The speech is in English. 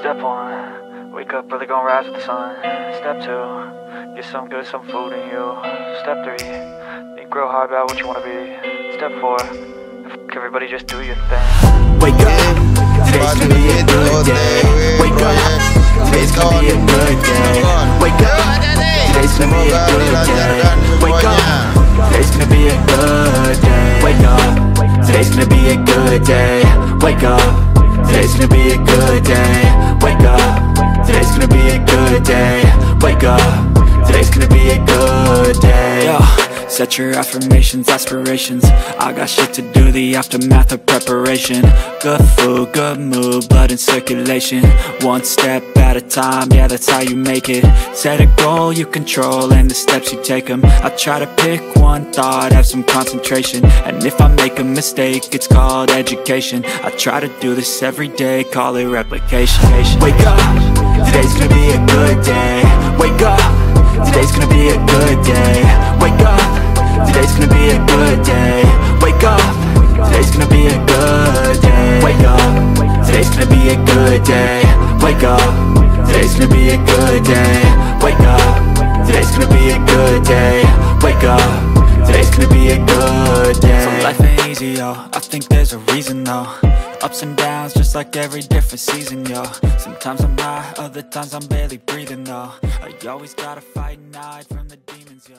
Step 1, wake up early, gonna rise with the sun. Step 2, get some good, some food in you. Step 3, think real hard about what you wanna be. Step 4, fuck everybody, just do your thing. Wake up, today's gonna be a good day. Wake up, today's gonna be a good day. Wake up, today's gonna be a good day. Wake up, today's gonna be a good day. Wake up, today's gonna be a good day. Wake up, today's gonna be a good day. Wake up, today's gonna be a good day. Wake up, today's gonna be a good day. Yo, set your affirmations, aspirations. I got shit to do, the aftermath of preparation. Good food, good mood, blood in circulation. One step at a time, yeah, that's how you make it. Set a goal you control and the steps you take them. I try to pick one thought, have some concentration. And if I make a mistake, it's called education. I try to do this every day, call it replication. Wake up, today's gonna be a good day. Wake up, today's gonna be a good day. Wake up, today's gonna be a good day. Wake up, today's gonna be a good day. Wake up, today's gonna be a good day. Wake up, today's gonna be a good day. Wake up, today's gonna be a good day. Wake up, today's gonna be a good day. So life ain't easy, yo, I think there's a reason though. Ups and downs, just like every different season, yo. Sometimes I'm high, other times I'm barely breathing, though. I always gotta fight and hide from the demons, yo.